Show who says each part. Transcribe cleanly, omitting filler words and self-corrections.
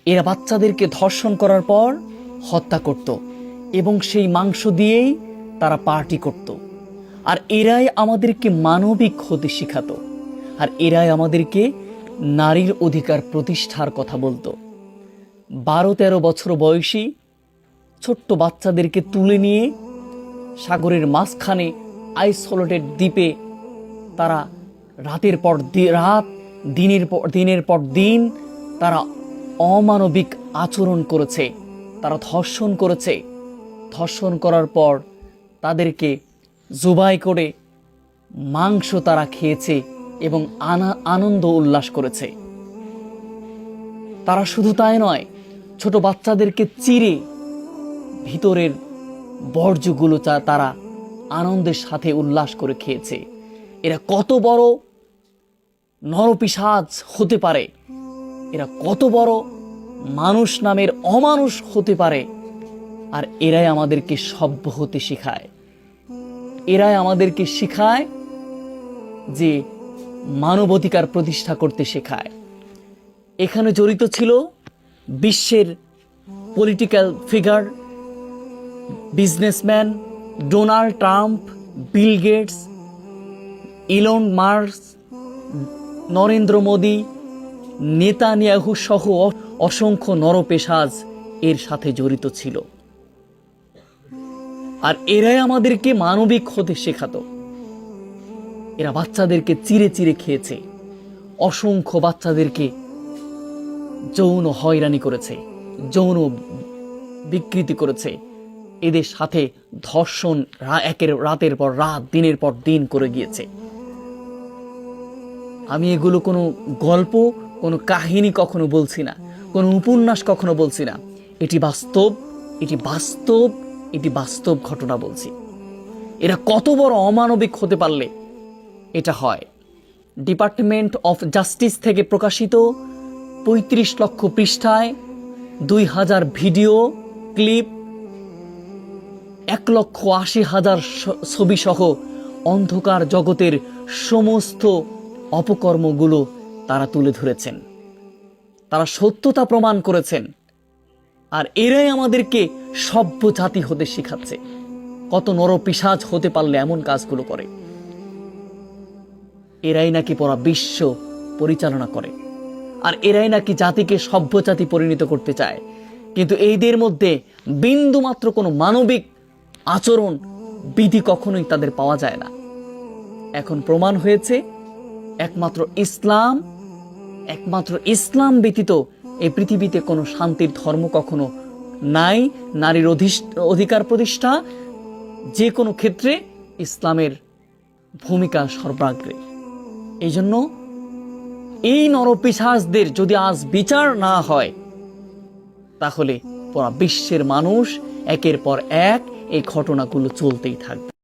Speaker 1: এরা বাচ্চাদেরকে ধর্ষণ করার পর হত্যা করত এবং সেই মাংস দিয়েই তারা পার্টি করত। আর এরাই আমাদেরকে মানবিক হতে শেখাতো, আর এরাই আমাদেরকে নারীর অধিকার প্রতিষ্ঠার কথা বলতো। 12-13 বছর বয়সী ছোট্ট বাচ্চাদেরকে তুলে নিয়ে সাগরের মাঝখানে আইসোলেটেড দ্বীপে তারা রাতের পর রাত, দিনের পর দিন তারা অমানবিক আচরণ করেছে, তারা ধর্ষণ করেছে। ধর্ষণ করার পর তাদেরকে জবাই করে মাংস তারা খেয়েছে এবং আনন্দ উল্লাস করেছে। তারা শুধু তাই নয়, ছোট বাচ্চাদেরকে চিরে ভিতরের বর্জ্যগুলো তারা আনন্দের সাথে উল্লাস করে খেয়েছে। এরা কত বড় নরপিশাচ হতে পারে, এরা কত বড় মানুষ নামের অমানুষ হতে পারে। আর এরাই আমাদেরকে সভ্য হতে শেখায়, এরাই আমাদেরকে শেখায় যে মানবাধিকার প্রতিষ্ঠা করতে শেখায়। এখানে জড়িত ছিল বিশ্বের political figure, businessman Donald Trump, Bill Gates, Elon Musk, Narendra Modi, Netanyahu সহ অসংখ্য নরপেশাজ এর সাথে জড়িত ছিল। আর এরাই আমাদেরকে মানবিক হতে শেখাতো। এরা বাচ্চাদেরকে চিরে চিরে খেয়েছে, অসংখ্য বাচ্চাদেরকে যৌন হয়রানি করেছে, যৌন বিকৃতি করেছে। এদের সাথে ধর্ষণ রাতের পর রাত, দিনের পর দিন করে গিয়েছে। আমি এগুলো কোনো গল্প, কোনো কাহিনী কখনো বলছি না, কোনো উপন্যাস কখনো বলছি না। এটি বাস্তব, এটি বাস্তব, এটি বাস্তব ঘটনা বলছি। এরা কত বড় অমানবিক হতে পারলে এটা হয়। ডিপার্টমেন্ট অফ জাস্টিস থেকে প্রকাশিত 35 লক্ষ পৃষ্ঠায় 2000 ভিডিও ক্লিপ, 1,80,000 ছবি সহ অন্ধকার জগতের সমস্ত অপকর্মগুলো তারা তুলে ধরেছেন, তারা সত্যতা প্রমাণ করেছেন। আর এরাই আমাদেরকে সভ্য জাতি হতে শেখাচ্ছে। কত নরপিশাচ হতে পারলে এমন কাজগুলো করে। এরাই নাকি পুরা বিশ্ব পরিচালনা করে, আর এরাই নাকি জাতিকে সভ্য জাতি পরিণত করতে চায়। কিন্তু এইদের মধ্যে বিন্দু মাত্র কোনো মানবিক আচরণ বিধি কখনোই তাদের পাওয়া যায় না। এখন প্রমাণ হয়েছে একমাত্র ইসলাম ব্যতীত এই পৃথিবীতে কোনো শান্তির ধর্ম কখনো নাই। নারীর অধিকার প্রতিষ্ঠা যে কোনো ক্ষেত্রে ইসলামের ভূমিকা সর্বাগ্রে। এই জন্য এই নরপিশাচদের যদি আজ বিচার না হয়, তাহলে পুরা বিশ্বের মানুষ একের পর এক এই ঘটনাগুলো চলতেই থাকবে।